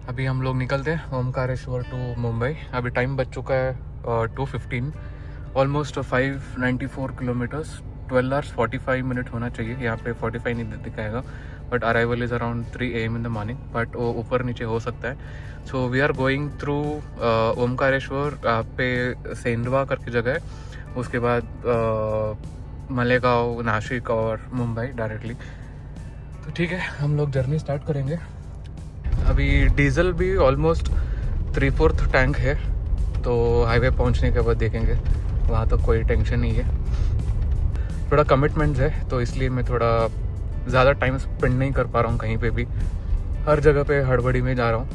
अभी हम लोग निकलते हैं ओमकारेश्वर टू मुंबई। अभी टाइम बच चुका है 2:15, ऑलमोस्ट 594 किलोमीटर्स, 12 आवर्स 45 मिनट होना चाहिए। यहाँ पे 45 नहीं दिखाएगा, but arrival is around 3 AM in the morning, but वो ऊपर नीचे हो सकता है। So we are going through Omkareshwar पे सेंधवा करके जगह है, उसके बाद मालेगांव, नासिक और मुंबई डायरेक्टली। तो ठीक है, हम लोग जर्नी स्टार्ट करेंगे। अभी डीजल भी ऑलमोस्ट 3/4 टैंक है, तो हाईवे पहुंचने के बाद देखेंगे। वहाँ तो कोई टेंशन नहीं है, थोड़ा कमिटमेंट्स है तो इसलिए मैं थोड़ा ज़्यादा टाइम स्पेंड नहीं कर पा रहा हूँ कहीं पे भी, हर जगह पे हड़बड़ी में जा रहा हूँ।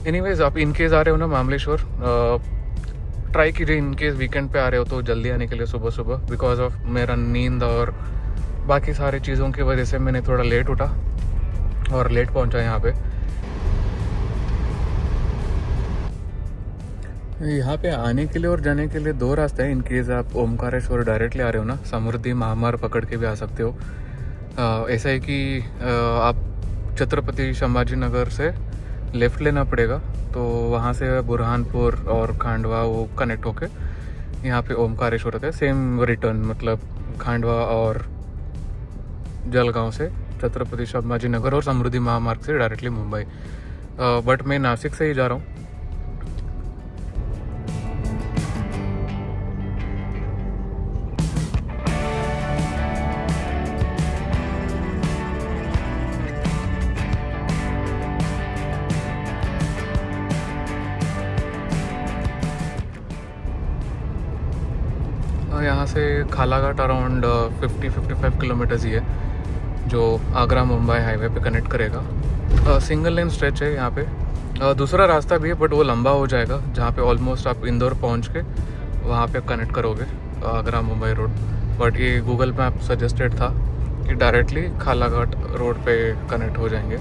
एनीवेज, आप इनकेस आ रहे हो ना महाबलेश्वर, ट्राई कीजिए इनकेस वीकेंड पे आ रहे हो तो जल्दी आने के लिए सुबह सुबह, बिकॉज ऑफ मेरा नींद और बाकी सारी चीज़ों की वजह से मैंने थोड़ा लेट उठा और लेट पहुंचा यहाँ पे। यहाँ पे आने के लिए और जाने के लिए 2 रास्ते हैं। इनकेस आप ओमकारेश्वर डायरेक्टली आ रहे हो ना, समृद्धि महामार्ग पकड़ के भी आ सकते हो। ऐसा है कि आप छत्रपति संभाजी नगर से लेफ़्ट लेना पड़ेगा, तो वहाँ से बुरहानपुर और खांडवा वो कनेक्ट होके यहाँ पे ओमकारेश्वर होता है। सेम रिटर्न, मतलब खांडवा और जलगांव से छत्रपति संभाजी नगर और समृद्धि महामार्ग से डायरेक्टली मुंबई। बट मैं नासिक से ही जा रहा हूँ। यहाँ से खालाघाट अराउंड 50-55 किलोमीटर्स ही है, जो आगरा मुंबई हाईवे पे कनेक्ट करेगा। सिंगल लेन स्ट्रेच है यहाँ पे। दूसरा रास्ता भी है बट वो लंबा हो जाएगा, जहाँ पे ऑलमोस्ट आप इंदौर पहुँच के वहाँ पे कनेक्ट करोगे आगरा मुंबई रोड। बट ये गूगल मैप सजेस्टेड था कि डायरेक्टली खालाघाट रोड पे कनेक्ट हो जाएंगे,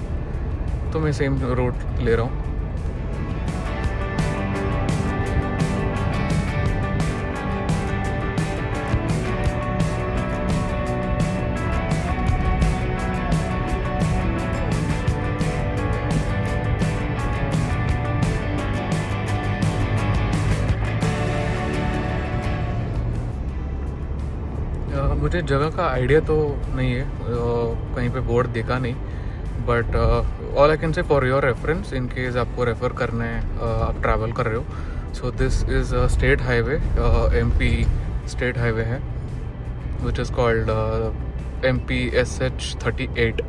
तो मैं सेम रूट ले रहा हूँ। मुझे जगह का आइडिया तो नहीं है, कहीं पे बोर्ड देखा नहीं, but all I can say for your reference, in case आपको रेफ़र करना है, आप ट्रैवल कर रहे हो। So this is a state highway, MP state highway है, which is called MP SH38।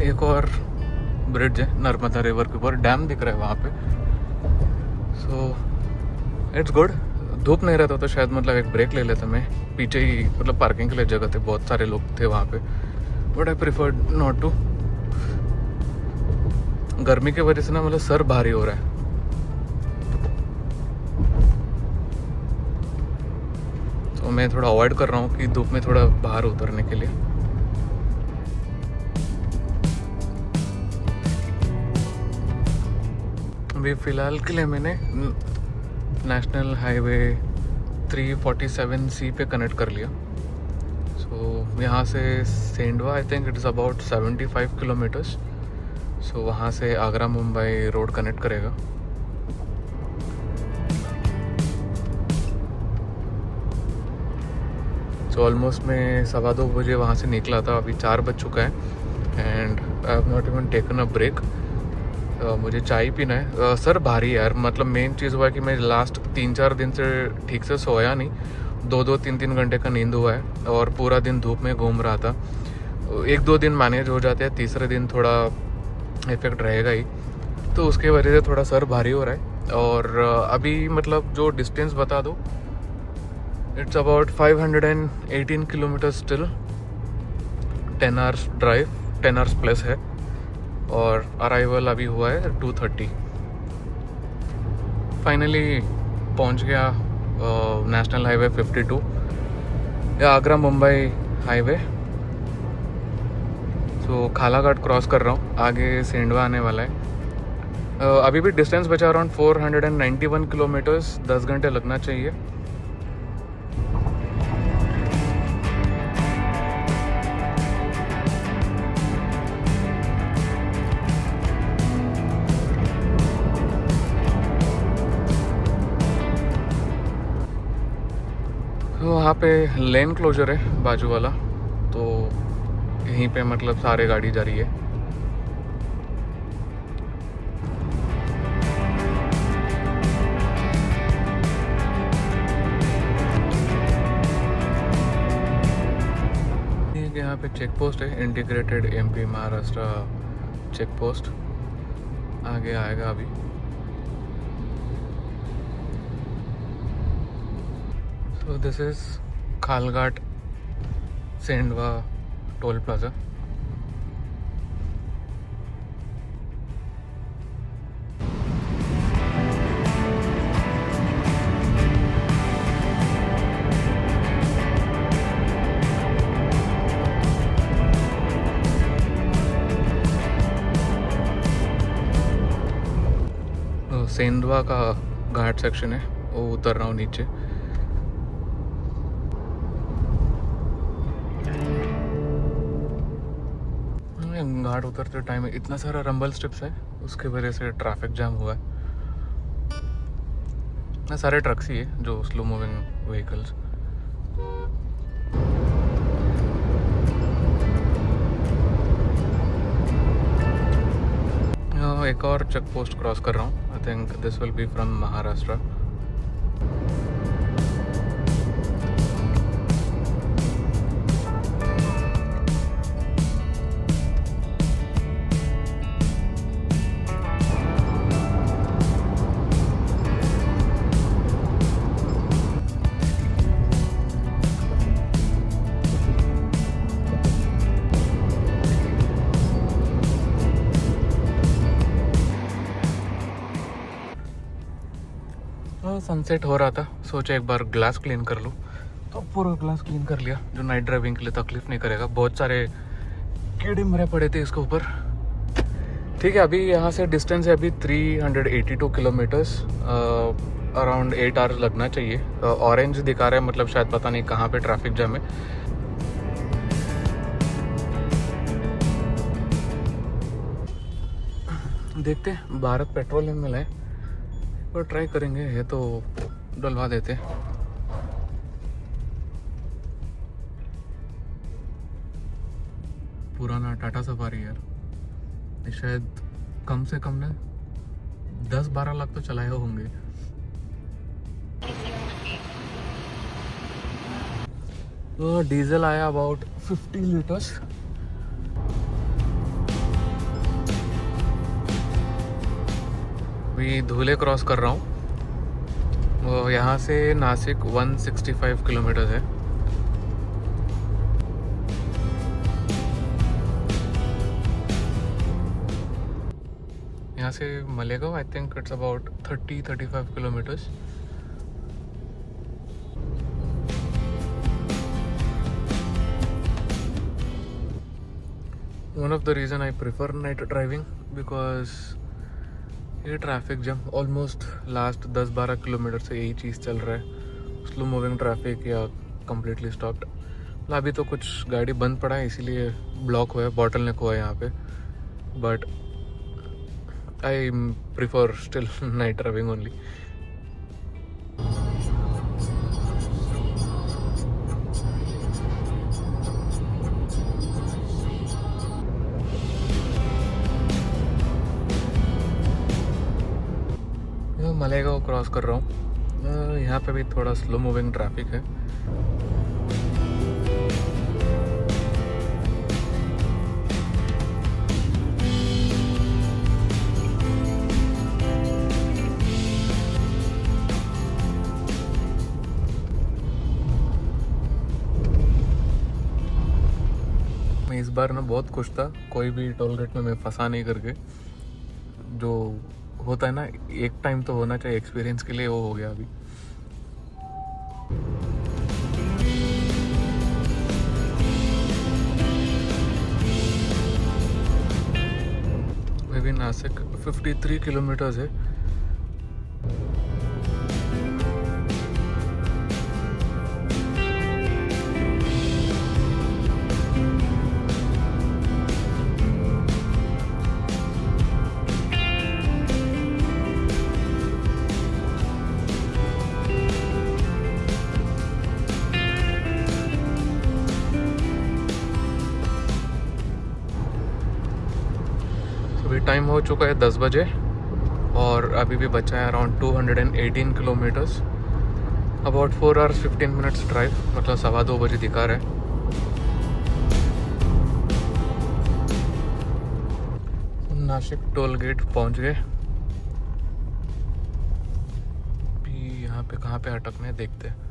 एक और ब्रिज है नर्मदा रिवर के ऊपर, डैम दिख रहा है वहाँ पे। So it's good. धूप नहीं रहता तो शायद मतलब एक ब्रेक ले लेता मैं, पीछे ही मतलब पार्किंग के लिए जगह थे, बहुत सारे लोग थे वहाँ पे, but I preferred not to. गर्मी की वजह से ना मतलब सर भारी हो रहा है, तो मैं थोड़ा अवॉइड कर रहा हूँ कि धूप में थोड़ा बाहर उतरने के लिए। अभी फ़िलहाल के लिए मैंने नेशनल हाईवे 347C पे कनेक्ट कर लिया। सो यहाँ से Sendhwa, I think it is about 75 kilometres. So वहाँ से आगरा मुंबई रोड कनेक्ट करेगा। सो ऑलमोस्ट मैं 2:15 बजे वहाँ से निकला था, अभी 4 बज चुका है and I have not even taken a break. मुझे चाय पीना है। सर भारी है यार, मतलब मेन चीज़ हुआ है कि मैं लास्ट 3-4 दिन से ठीक से सोया नहीं, 2-2, 3-3 घंटे का नींद हुआ है और पूरा दिन धूप में घूम रहा था। 1-2 दिन मैनेज हो जाते हैं, तीसरे दिन थोड़ा इफेक्ट रहेगा ही, तो उसके वजह से थोड़ा सर भारी हो रहा है। और अभी मतलब जो डिस्टेंस बता दो, it's about 518 kilometre still, 10 hours drive, 10 hours plus है, और अराइवल अभी हुआ है 2:30। फाइनली पहुंच गया नेशनल हाईवे 52 या आगरा मुंबई हाईवे। तो खालाघाट क्रॉस कर रहा हूँ, आगे सेंडवा आने वाला है। अभी भी डिस्टेंस बचा अराउंड 491 किलोमीटर्स, 10 घंटे लगना चाहिए। तो वहाँ पे लेन क्लोजर है बाजू वाला, तो यहीं पे मतलब सारे गाड़ी जा रही है। यहाँ पे चेक पोस्ट है, integrated MP Maharashtra check post, आगे आएगा अभी। So this is Khalghat Sendhwa toll plaza. Sendhwa का घाट सेक्शन है, वो उतर रहा हूँ नीचे। घाट उतरते टाइम इतना सारा रंबल स्ट्रिप्स है, उसके वजह से ट्रैफिक जाम हुआ है। इतना सारे ट्रक्स ही है जो स्लो मूविंग व्हीकल्स। एक और चेक पोस्ट क्रॉस कर रहा हूँ। I think this will be from Maharashtra. Sunset हो रहा था, सोचा एक बार ग्लास क्लीन कर लूँ, तो पूरा ग्लास क्लीन कर लिया, जो नाइट ड्राइविंग के लिए तकलीफ नहीं करेगा। बहुत सारे कीड़े मरे पड़े थे इसके ऊपर। ठीक है, अभी यहाँ से डिस्टेंस है अभी 382 किलोमीटर्स, अराउंड 8 आवर्स लगना चाहिए। ऑरेंज दिखा रहा है, मतलब शायद पता नहीं कहाँ पे ट्रैफिक जाम है। देखते हैं, भारत पेट्रोलियम मिला है और ट्राई करेंगे, है तो डलवा देते। पुराना टाटा सफारी यार, ये शायद कम से कम ने 10-12 लाख तो चलाए होंगे। तो डीजल आया अबाउट 50 लीटर्स। अभी धुले क्रॉस कर रहा हूँ, वो यहाँ से नासिक 165 किलोमीटर है। यहाँ से Malegaon I think it's about 30-35 kilometres. One of the reason I prefer night driving because ये traffic jam almost last 10-12 kilometre से यही चीज़ चल रहा है, स्लो मूविंग ट्रैफिक या कम्प्लीटली स्टॉप्ड। अभी तो कुछ गाड़ी बंद पड़ा है, इसीलिए ब्लॉक हुआ है, बॉटल नेक हुआ है यहाँ पे। But I prefer still night driving only. Malegaon cross कर रहा हूँ, यहाँ पे भी थोड़ा स्लो मूविंग ट्रैफिक है। मैं इस बार ना बहुत खुश था, कोई भी टोल गेट में मैं फंसा नहीं करके। जो होता है ना, एक टाइम तो होना चाहिए एक्सपीरियंस के लिए, वो हो गया अभी। मे बी नासिक 53 किलोमीटर्स है। अभी टाइम हो चुका है 10 बजे और अभी भी बचा है around 218 kilometres, about 4 hours 15 minutes drive, मतलब 2:15 बजे दिखा रहा है। नासिक टोल गेट पहुंच गए। अभी यहाँ पे कहाँ पे अटकना है देखते हैं।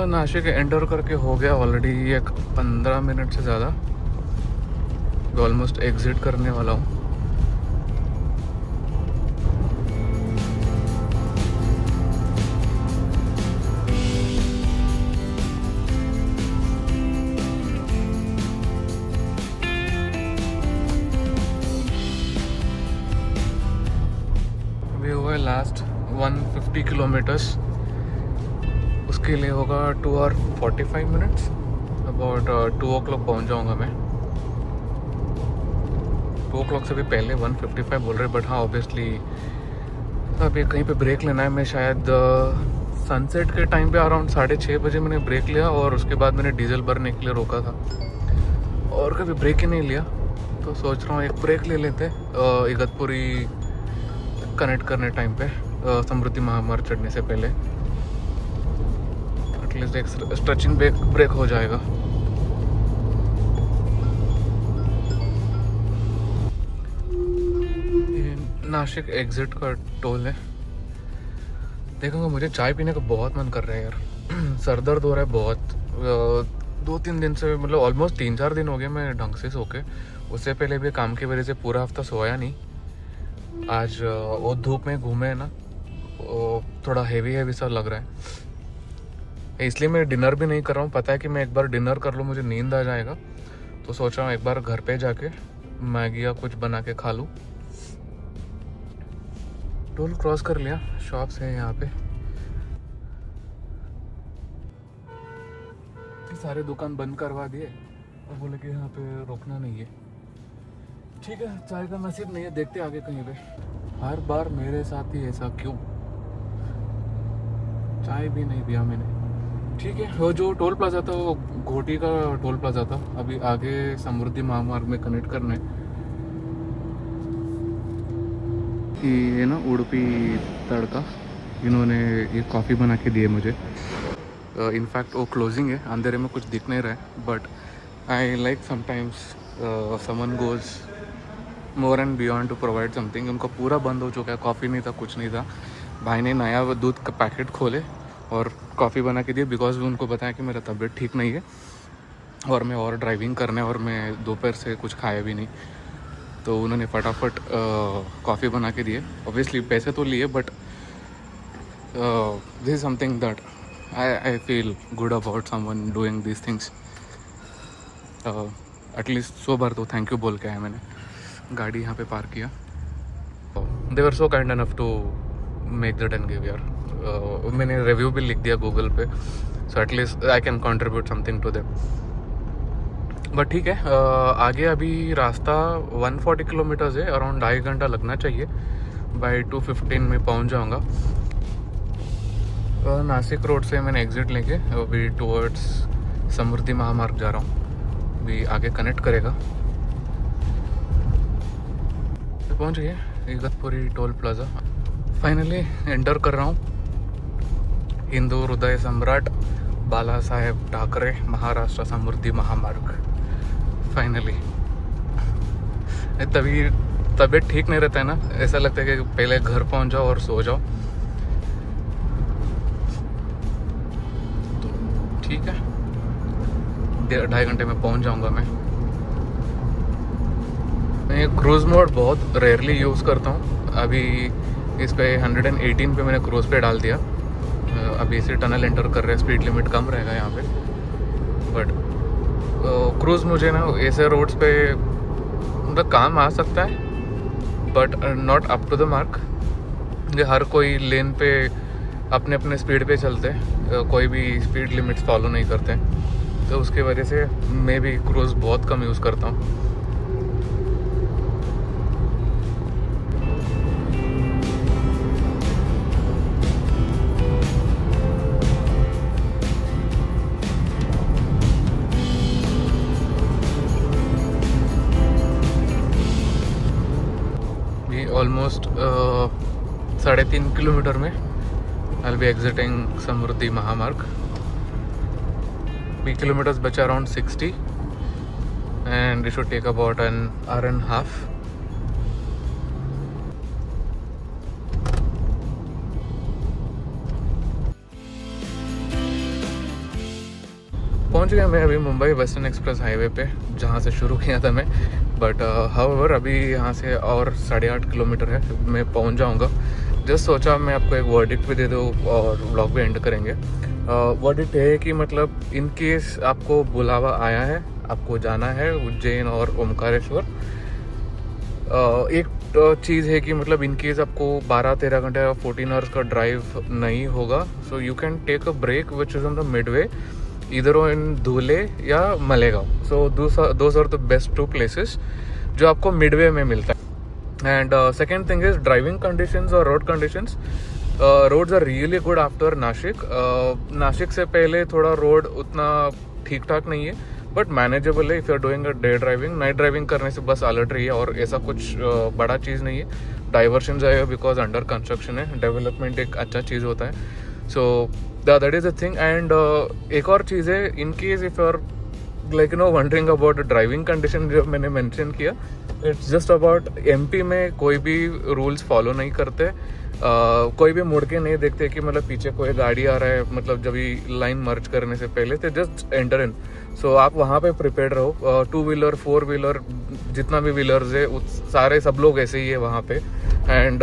नासिक एंटर करके हो गया ऑलरेडी एक 15 मिनट से ज़्यादा, ऑलमोस्ट एग्जिट करने वाला हूँ। अभी हुआ है लास्ट 150 किलोमीटर्स, उसके लिए होगा 2 आवर 45 मिनट्स, अबाउट 2 o'clock पहुँच जाऊँगा मैं। 2 o'clock से भी पहले 155 बोल रहे, बट हाँ ऑब्वियसली अभी कहीं पे ब्रेक लेना है। मैं शायद सनसेट के टाइम पे अराउंड 6:30 बजे मैंने ब्रेक लिया और उसके बाद मैंने डीजल भरने के लिए रोका था और कभी ब्रेक ही नहीं लिया, तो सोच रहा हूँ एक ब्रेक ले लेते इगतपुरी कनेक्ट करने टाइम पे, समृद्धि महामार्ग चढ़ने से पहले। एटलीस्ट एक स्ट्रेचिंग ब्रेक हो जाएगा। ये नासिक एग्जिट का टोल है। देखूंगा, मुझे चाय पीने का बहुत मन कर रहा है यार। सर दर्द हो रहा है बहुत, 2-3 दिन से, मतलब ऑलमोस्ट 3-4 दिन हो गए मैं ढंग से सो के। उससे पहले भी काम की वजह से पूरा हफ्ता सोया नहीं। आज वो धूप में घूमे ना, वो थोड़ा हैवी सा लग रहा है, इसलिए मैं डिनर भी नहीं कर रहा हूँ। पता है कि मैं एक बार डिनर कर लूँ मुझे नींद आ जाएगा, तो सोच रहा हूँ एक बार घर पे जाके मैगी या कुछ बना के खा लूँ। टोल क्रॉस कर लिया, शॉप्स है यहाँ पे, सारे दुकान बंद करवा दिए और बोले कि यहाँ पे रोकना नहीं है। ठीक है, चाय का नसीब नहीं है, देखते आगे कहीं पे। हर बार मेरे साथ ही ऐसा क्यों, चाय भी नहीं पिया मैंने। ठीक है, वो जो टोल प्लाजा था वो घोटी का टोल प्लाजा था, अभी आगे समृद्धि महामार्ग में कनेक्ट करना है। ये ना उडुपी तड़का, इन्होंने ये कॉफ़ी बना के दिए मुझे। इनफैक्ट वो क्लोजिंग है, अंधेरे में कुछ दिख नहीं रहा है, but I like sometimes someone goes more and beyond to provide something. उनका पूरा बंद हो चुका है, कॉफ़ी नहीं था, कुछ नहीं था। भाई ने नया दूध का पैकेट खोले और कॉफ़ी बना के दिए, बिकॉज उनको बताया कि मेरा तबीयत ठीक नहीं है और मैं और ड्राइविंग करना है और मैं दोपहर से कुछ खाया भी नहीं, तो उन्होंने फटाफट कॉफ़ी बना के दिए। ऑब्वियसली पैसे तो लिए, but this is something that I feel good about someone doing this things. At least 100 बार तो थैंक यू बोल के आया मैंने। गाड़ी यहाँ पे पार्क किया। They were so kind enough to make that and give यार। मैंने रिव्यू भी लिख दिया गूगल पे, so at least I can contribute something to them. But ठीक है, आगे अभी रास्ता 140 किलोमीटर्स है, अराउंड 2.5 घंटा लगना चाहिए। बाय 2:15 में पहुंच जाऊंगा। नासिक रोड से मैंने एग्जिट लेके अभी टुवर्ड्स समृद्धि महामार्ग जा रहा हूँ, अभी आगे कनेक्ट करेगा। तो पहुँच गए Igatpuri toll plaza, finally enter कर रहा हूँ हिंदू हृदय सम्राट बाला साहेब ठाकरे महाराष्ट्र समृद्धि महामार्ग। फाइनली तभी तबीयत ठीक नहीं रहता है ना, ऐसा लगता है कि पहले घर पहुंच जाओ और सो जाओ। ठीक है, 2.5 घंटे में पहुंच जाऊंगा मैं क्रूज़ मोड बहुत रेयरली यूज़ करता हूँ। अभी इस पे 118 पे मैंने क्रूज़ पे डाल दिया। अभी इसे टनल एंटर कर रहे हैं, स्पीड लिमिट कम रहेगा यहाँ पे। बट क्रूज़ मुझे ना ऐसे रोड्स पे मतलब काम आ सकता है, but not up to the mark. हर कोई लेन पे अपने अपने स्पीड पे चलते हैं, कोई भी स्पीड लिमिट्स फॉलो नहीं करते, तो उसकी वजह से मैं भी क्रूज़ बहुत कम यूज़ करता हूँ। ऑलमोस्ट 3.5 किलोमीटर में आई विल बी एग्जिटिंग समृद्धि महामार्ग। 3 किलोमीटर्स बचा around 60 and it should take about an hour and a half. पहुंच गया मैं अभी मुंबई वेस्टर्न एक्सप्रेस हाईवे पे, जहाँ से शुरू किया था मैं। बट हाउएवर अभी यहाँ से और 8.5 किलोमीटर है, मैं पहुँच जाऊँगा। जस्ट सोचा मैं आपको एक वर्डिक्ट भी दे दूँ और व्लॉग भी एंड करेंगे। वर्डिक्ट है कि मतलब इन केस आपको बुलावा आया है, आपको जाना है उज्जैन और ओमकारेश्वर, एक चीज़ है कि मतलब इन केस आपको 12-13 घंटे या 14 आवर्स का ड्राइव नहीं होगा, so you can take a break which is on the midway, इधर इन धुले या Malegaon. So those are the best 2 places जो आपको मिडवे में मिलता है। And second thing is driving conditions और road conditions. Roads are really good after Nashik. Nashik से पहले थोड़ा रोड उतना ठीक ठाक नहीं है, बट मैनेजेबल है if you are doing a day driving. Night driving करने से बस अलर्ट रही है, और ऐसा कुछ बड़ा चीज़ नहीं है। डाइवर्शन जाएगा बिकॉज अंडर कंस्ट्रक्शन है, डेवलपमेंट एक अच्छा चीज़ होता है। So that is a thing. And एक और चीज़ है, in case if you are like you know wondering about driving condition जो मैंने मेंशन किया, इट्स जस्ट अबाउट एमपी में कोई भी रूल्स फॉलो नहीं करते। कोई भी मुड़ के नहीं देखते कि मतलब पीछे कोई गाड़ी आ रहा है, मतलब जब भी लाइन मर्ज करने से पहले तो जस्ट एंटर इन। सो आप वहाँ पे प्रिपेयर रहो। 2 व्हीलर 4 व्हीलर जितना भी व्हीलर्स है सारे सब लोग ऐसे ही है वहाँ पे। एंड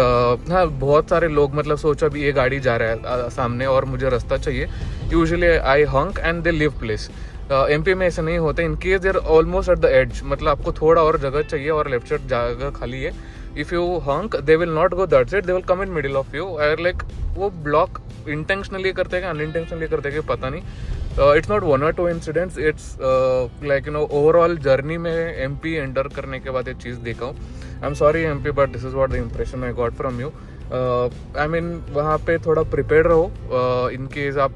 हाँ, बहुत सारे लोग मतलब सोचा भी ये गाड़ी जा रहा है सामने और मुझे रास्ता चाहिए, usually I honk and they leave place. MP में ऐसा नहीं होता। In case there almost at the edge, मतलब आपको थोड़ा और जगह चाहिए और लेफ्ट साइड जगह खाली है, if you हॉन्क they will not go that side, they will come in middle of you. और लाइक वो ब्लॉक इंटेंशनली करते हैं कि अनइंटेंशनली करते हैं कि पता नहीं। It's not 1 or 2 incidents, it's like you know overall journey में एमपी एंटर करने के बाद ये चीज़ देखा हूँ। I am sorry MP, but this is what the impression I got from you. I mean वहाँ पे थोड़ा प्रिपेयर रहो। इन केस आप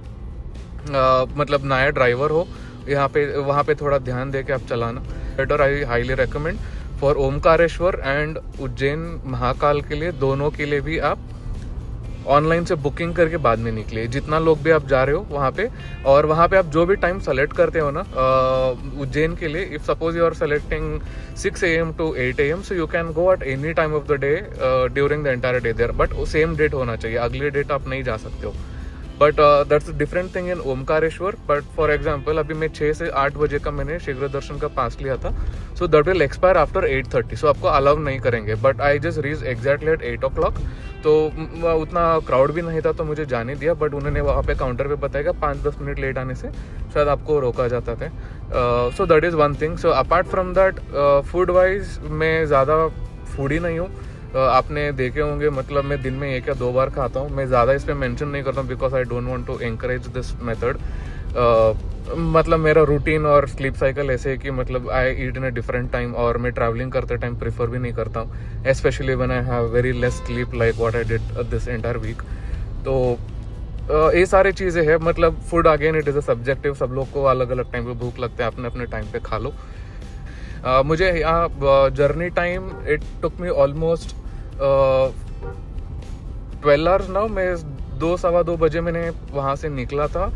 मतलब नया ड्राइवर हो, यहाँ पे वहाँ पे थोड़ा ध्यान दे के आप चलाना better. I highly recommend for Omkareshwar and Ujjain Mahakal के लिए, दोनों के लिए भी आप ऑनलाइन से बुकिंग करके बाद में निकले, जितना लोग भी आप जा रहे हो वहाँ पे। और वहाँ पे आप जो भी टाइम सेलेक्ट करते हो ना उज्जैन के लिए, if suppose you are selecting 6 AM to 8 AM, so you can go at any time of the day during the entire day there, but same date होना चाहिए, अगले डेट आप नहीं जा सकते हो। But that's different thing in Omkareshwar. But for example अभी मैं 6 से 8 बजे का मैंने शीघ्र दर्शन का पास लिया था, सो दैट विल एक्सपायर आफ्टर 8:30, सो आपको अलाउ नहीं करेंगे। But I just reach exactly at 8 o'clock, तो उतना क्राउड भी नहीं था तो मुझे जाने दिया। बट उन्होंने वहाँ पे काउंटर पे बताया 5-10 मिनट लेट आने से शायद आपको रोका जाता था। सो that is one thing. So apart from that food wise मैं ज़्यादा फूडी नहीं हूँ। आपने देखे होंगे, मतलब मैं दिन में 1 या 2 बार खाता हूँ। मैं ज़्यादा इस पर मेंशन नहीं करता हूँ because I don't want to encourage this method. मतलब मेरा रूटीन और स्लीप साइकिल ऐसे है कि मतलब आई ईट इन अ डिफरेंट टाइम, और मैं ट्रैवलिंग करते टाइम प्रीफर भी नहीं करता हूँ, specially when I have very less sleep like what I did this entire week. तो ये सारी चीज़ें हैं। मतलब food again it is a subjective, सब लोग को अलग अलग टाइम पे भूख लगता है, अपने अपने टाइम पे खा लो। मुझे यहाँ journey time it took me almost 12 hours now. मैं 2-2:15 बजे मैंने वहाँ से निकला था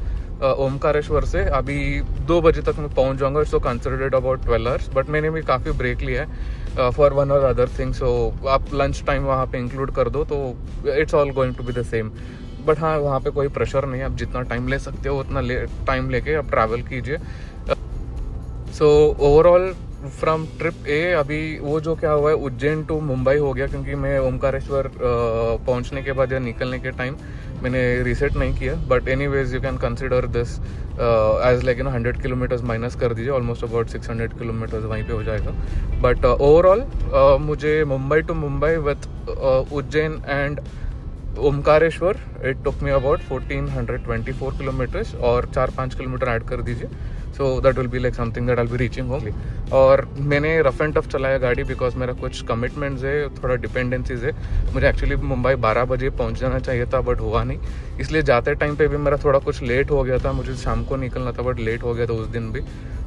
ओमकारेश्वर से, अभी 2 बजे तक मैं पहुँच जाऊँगा। So considered about 12 hours, but मैंने भी काफ़ी ब्रेक लिया है फॉर वन और अदर थिंग। सो आप लंच टाइम वहाँ पे इंक्लूड कर दो तो it's all going to be the same. But हाँ वहाँ पे कोई प्रेशर नहीं है, आप जितना टाइम ले सकते हो उतना टाइम लेके आप ट्रैवल कीजिए। सो ओवरऑल फ्रॉम ट्रिप ए अभी वो जो क्या हुआ है उज्जैन टू मुंबई हो गया, क्योंकि मैं ओमकारेश्वर पहुंचने के बाद या निकलने के टाइम मैंने रीसेट नहीं किया। But anyways you can consider this as like 100 kilometres minus कर दीजिए, ऑलमोस्ट अबाउट 600 किलोमीटर्स वहीं पे हो जाएगा। बट ओवरऑल मुझे Mumbai to Mumbai with Ujjain and Omkareshwar it took me about 1424 kilometres, और 4-5 किलोमीटर ऐड कर दीजिए, so that will be like something that I will be reaching home. और मैंने रफ एंड टफ चलाया गाड़ी बिकॉज मेरा कुछ कमिटमेंट्स है, थोड़ा डिपेंडेंसीज है। मुझे एक्चुअली मुंबई 12 बजे पहुंच जाना चाहिए था बट हुआ नहीं, इसलिए जाते टाइम पे भी मेरा थोड़ा कुछ लेट हो गया था। मुझे शाम को निकलना था बट लेट हो गया था उस दिन भी,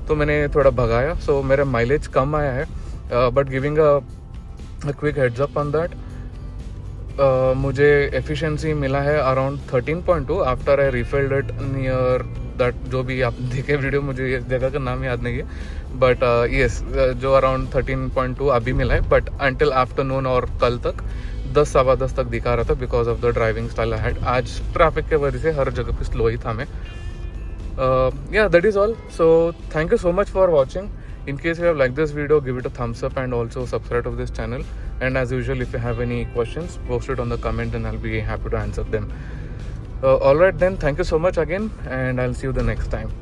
तो मैंने थोड़ा भगाया। सो मेरा माइलेज कम आया है, but giving a quick heads up on that, मुझे एफिशिएंसी मिला है around 13.2 after I रिफिल्ड it near that. जो भी आप देखे वीडियो, मुझे ये जगह का नाम याद नहीं है, बट यस जो अराउंड 13.2 अभी मिला है। बट अंटिल आफ्टरनून और कल तक 10-10:15 तक दिखा रहा था because of the driving style I had. आज ट्रैफिक के वजह से हर जगह पे स्लो ही था मैं। Yeah, that is all. So thank you so much for watching. In case you have liked this video, give it a thumbs up and also subscribe to this channel. And as usual, if you have any questions, post it on the comment and I'll be happy to answer them. Alright then, thank you so much again and I'll see you the next time.